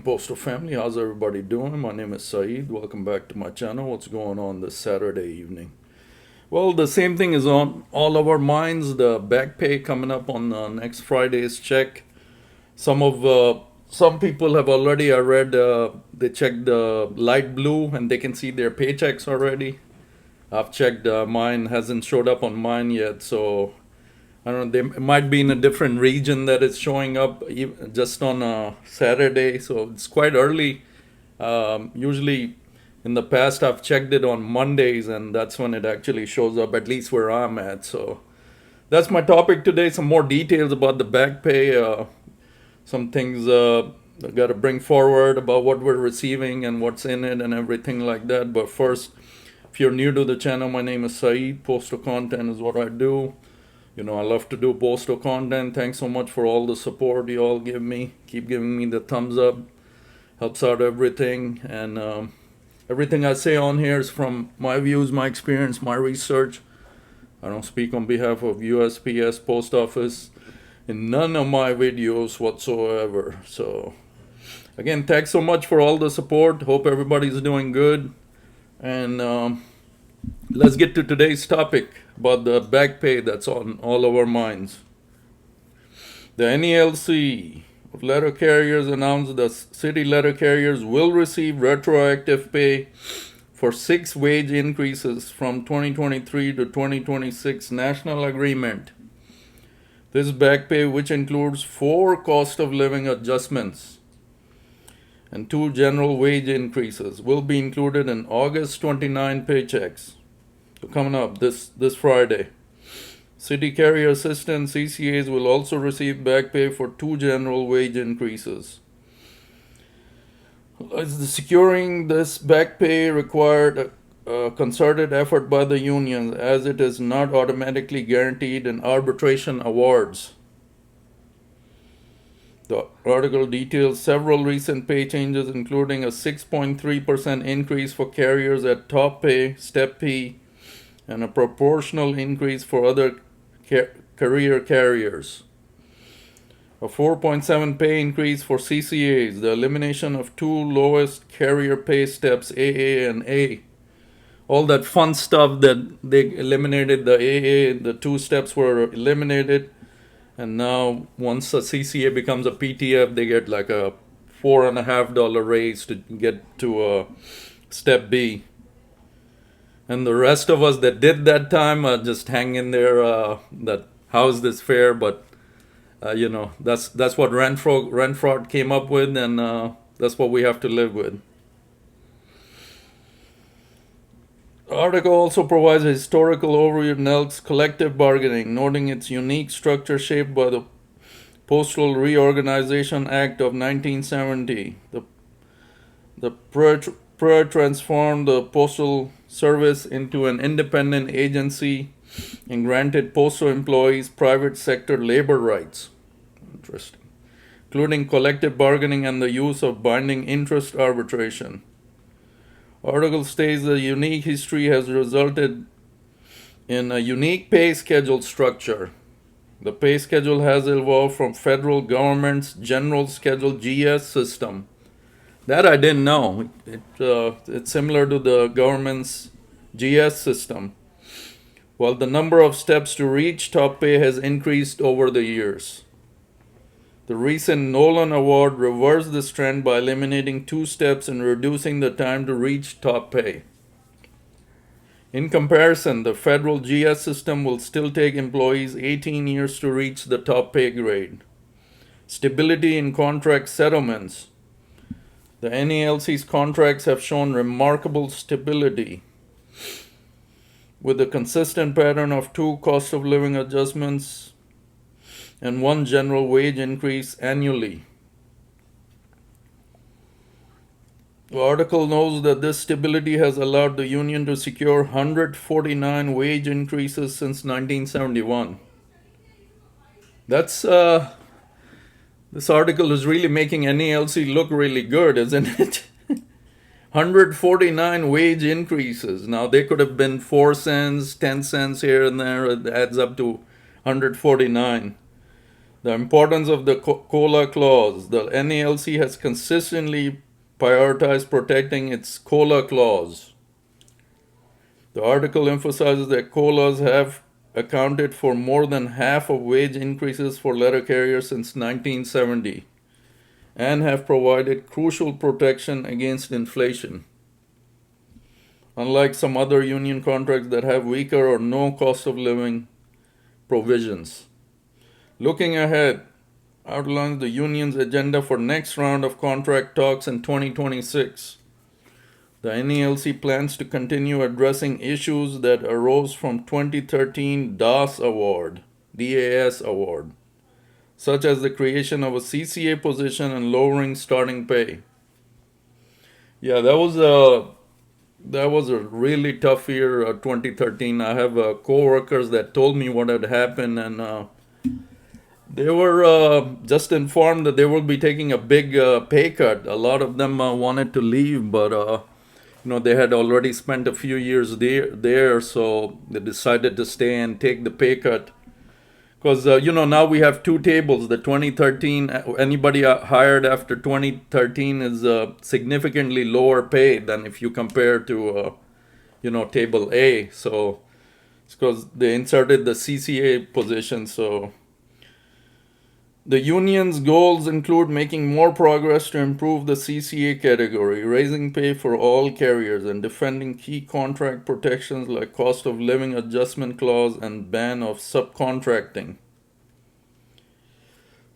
Postal family, how's everybody doing? My name is Saeed. Welcome back to my channel. What's going on this Saturday evening? Well, the same thing is on all of our minds. The back pay coming up on next Friday's check. Some people have already. I read they checked the light blue and they can see their paychecks already. I've checked. Mine hasn't showed up on mine yet, so I don't know. They might be in a different region that it's showing up just on a Saturday, so it's quite early. Usually, in the past, I've checked it on Mondays, and that's when it actually shows up, at least where I'm at. So that's my topic today. Some more details about the back pay. Some things I got to bring forward about what we're receiving and what's in it and everything like that. But first, if you're new to the channel, my name is Saeed. Postal content is what I do. You know, I love to do postal content. Thanks so much for all the support you all give me. Keep giving me the thumbs up. Helps out everything. And everything I say on here is from my views, my experience, my research. I don't speak on behalf of USPS, Post Office, in none of my videos whatsoever. So, again, thanks so much for all the support. Hope everybody's doing good. And let's get to today's topic about the back pay that's on all of our minds. The NALC of letter carriers announced that city letter carriers will receive retroactive pay for 6 wage increases from 2023 to 2026 national agreement. This back pay, which includes 4 cost of living adjustments and 2 general wage increases, will be included in August 29 paychecks. So coming up this Friday. City carrier assistants, CCAs, will also receive back pay for 2 general wage increases. Securing this back pay required a concerted effort by the unions, as it is not automatically guaranteed in arbitration awards. The article details several recent pay changes, including a 6.3% increase for carriers at top pay, step P, and a proportional increase for other career carriers. A 4.7 pay increase for CCAs, the elimination of 2 lowest carrier pay steps, AA and A. All that fun stuff that they eliminated, the AA, the 2 steps were eliminated. And now once a CCA becomes a PTF, they get like a $4.50 raise to get to step B. And the rest of us that did that time just hang in there. That how's this fair? But that's what rent fraud came up with, and that's what we have to live with. The article also provides a historical overview of NALC's collective bargaining, noting its unique structure shaped by the Postal Reorganization Act of 1970. The prior transformed the Postal Service into an independent agency and granted postal employees private sector labor rights. Interesting. Including collective bargaining and the use of binding interest arbitration. Article states the unique history has resulted in a unique pay schedule structure. The pay schedule has evolved from federal government's General Schedule GS system. That I didn't know. It's similar to the government's GS system. While the number of steps to reach top pay has increased over the years. The recent Nolan Award reversed this trend by eliminating 2 steps and reducing the time to reach top pay. In comparison, the federal GS system will still take employees 18 years to reach the top pay grade. Stability in contract settlements. The NALC's contracts have shown remarkable stability, with a consistent pattern of 2 cost of living adjustments and 1 general wage increase annually. The article notes that this stability has allowed the union to secure 149 wage increases since 1971. This article is really making NALC look really good, isn't it? 149 wage increases. Now, they could have been 4 cents, 10 cents here and there. It adds up to 149. The importance of the COLA clause. The NALC has consistently prioritized protecting its COLA clause. The article emphasizes that COLAs have accounted for more than half of wage increases for letter carriers since 1970 and have provided crucial protection against inflation. Unlike some other union contracts that have weaker or no cost of living provisions. Looking ahead outlines the union's agenda for next round of contract talks in 2026. The NALC plans to continue addressing issues that arose from 2013 DAS award, such as the creation of a CCA position and lowering starting pay. Yeah, that was a really tough year, 2013. I have co-workers that told me what had happened, and they were just informed that they will be taking a big pay cut. A lot of them wanted to leave, but they had already spent a few years there, so they decided to stay and take the pay cut. Because, now we have two tables. The 2013, anybody hired after 2013 is significantly lower pay than if you compare to, table A. So it's because they inserted the CCA position, so. The union's goals include making more progress to improve the CCA category, raising pay for all carriers, and defending key contract protections like cost of living adjustment clause and ban of subcontracting.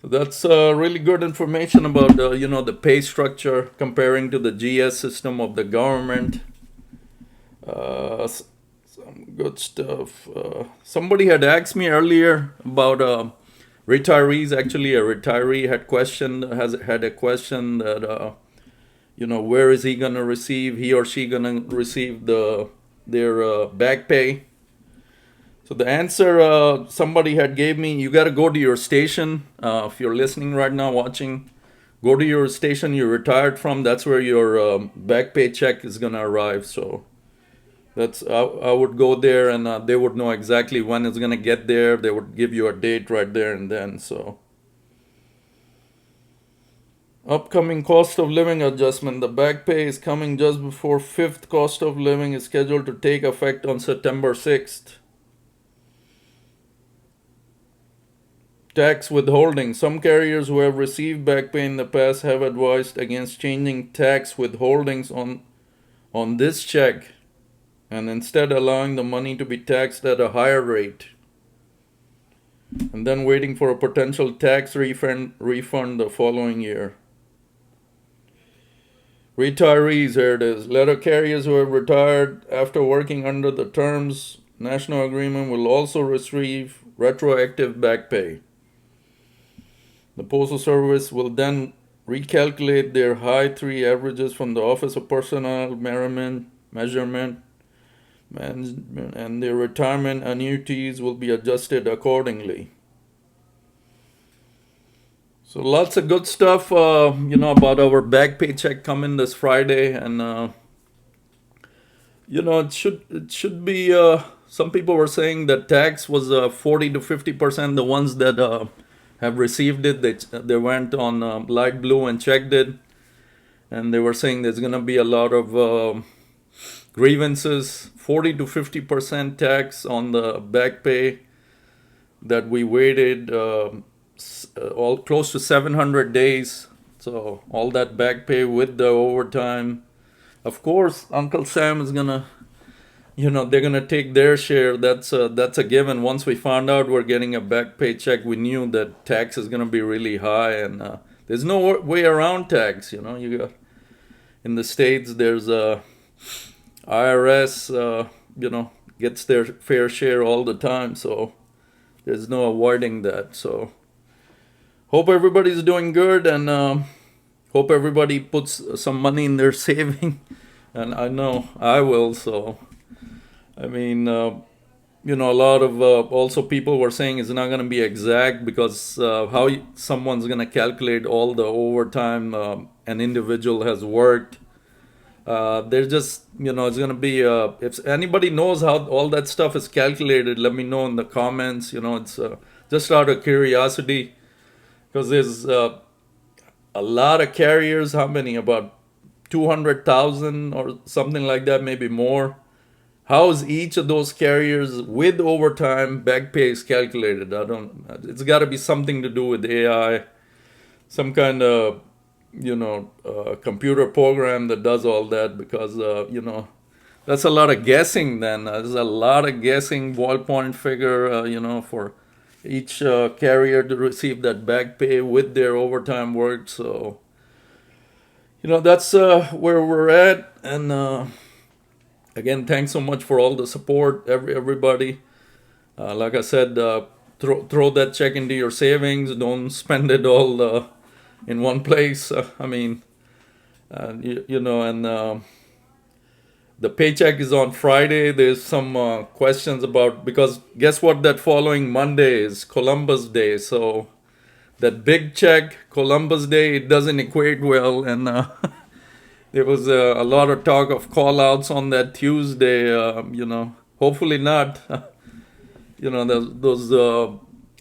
So that's really good information about the pay structure comparing to the GS system of the government. Some good stuff. Somebody had asked me earlier about retirees. Actually, a retiree had a question that where is he or she gonna receive their back pay. So the answer somebody had gave me, you got to go to your station. If you're listening right now, watching, go to your station you retired from. That's where your back pay check is gonna arrive. So I would go there, and they would know exactly when it's gonna get there. They would give you a date right there and then. So upcoming cost of living adjustment. The back pay is coming just before 5th cost of living is scheduled to take effect on September 6th. Tax withholding. Some carriers who have received back pay in the past have advised against changing tax withholdings on this check, and instead allowing the money to be taxed at a higher rate, and then waiting for a potential tax refund the following year. Retirees, here it is. Letter carriers who have retired after working under the terms national agreement will also receive retroactive back pay. The Postal Service will then recalculate their high 3 averages from the Office of Personnel Measurement, and their retirement annuities will be adjusted accordingly. So lots of good stuff, about our back paycheck coming this Friday, and it should be. Some people were saying that tax was 40 to 50%. The ones that have received it, they went on light blue and checked it, and they were saying there's gonna be a lot of grievances. 40 to 50% tax on the back pay that we waited all close to 700 days. So all that back pay with the overtime. Of course, Uncle Sam is gonna, they're gonna take their share. That's a given. Once we found out we're getting a back pay check, we knew that tax is gonna be really high, and there's no way around tax. You got in the States, there's a IRS, gets their fair share all the time, so there's no avoiding that. So hope everybody's doing good, and hope everybody puts some money in their saving, and I know I will. So I mean, a lot of also people were saying it's not going to be exact, because how someone's going to calculate all the overtime an individual has worked. They're just, it's going to be, if anybody knows how all that stuff is calculated, let me know in the comments. It's just out of curiosity. because there's a lot of carriers. How many? About 200,000 or something like that, maybe more. How is each of those carriers with overtime back pay is calculated? I don't. It's got to be something to do with AI, some kind of computer program that does all that, because that's a lot of guessing. Then there's a lot of guessing, ballpoint figure, for each carrier to receive that back pay with their overtime work. So that's where we're at. And again, thanks so much for all the support, everybody. Like I said, throw that check into your savings. Don't spend it all in one place. I mean, and the paycheck is on Friday. There's some questions about, because guess what? That following Monday is Columbus Day. So that big check, Columbus Day, it doesn't equate well. And there was a lot of talk of call outs on that Tuesday. Hopefully not.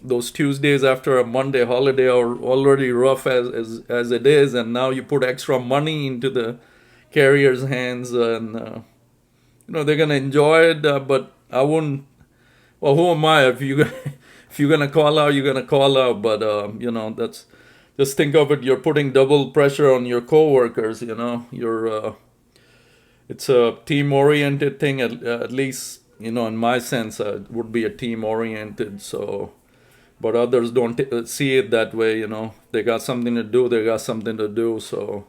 Those Tuesdays after a Monday holiday are already rough as it is, and now you put extra money into the carrier's hands, and they're gonna enjoy it. But I wouldn't. Well, who am I? If you're gonna call out, you're gonna call out. But that's, just think of it. You're putting double pressure on your coworkers. It's a team-oriented thing. At least in my sense, it would be a team-oriented. So, but others don't see it that way. They got something to do. They got something to do. So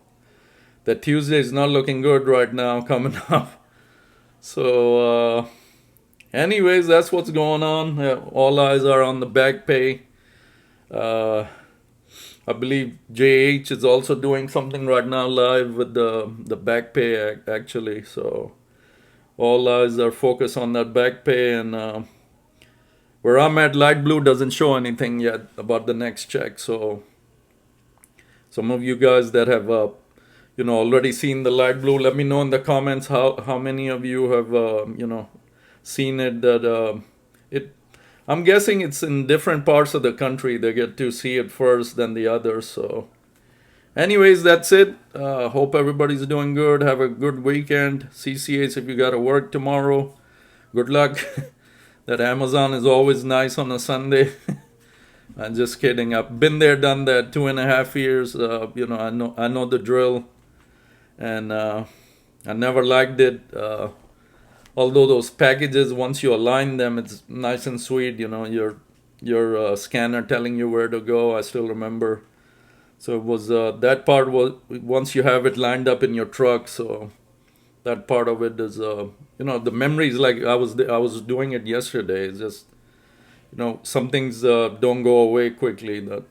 that Tuesday is not looking good right now coming up. So, anyways, that's what's going on. All eyes are on the back pay. I believe JH is also doing something right now live with the back pay actually. So all eyes are focused on that back pay, and where I'm at, Light Blue doesn't show anything yet about the next check. So some of you guys that have already seen the Light Blue, let me know in the comments how many of you have seen it. That I'm guessing it's in different parts of the country. They get to see it first than the others. So anyways, that's it. Hope everybody's doing good. Have a good weekend. CCAs if you got to work tomorrow. Good luck. That Amazon is always nice on a Sunday. I'm just kidding. I've been there, done that, 2.5 years. I know the drill, and I never liked it. Although those packages, once you align them, it's nice and sweet. Your scanner telling you where to go. I still remember. So it was that part was once you have it lined up in your truck. So that part of it is the memories, like I was doing it yesterday. It's just some things don't go away quickly. That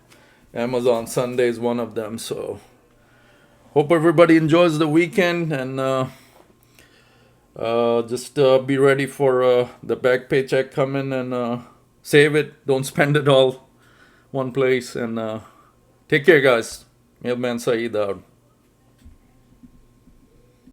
Amazon Sunday is one of them. So hope everybody enjoys the weekend, and just be ready for the back paycheck coming, and save it. Don't spend it all one place, and take care, guys. MailmanSyed out.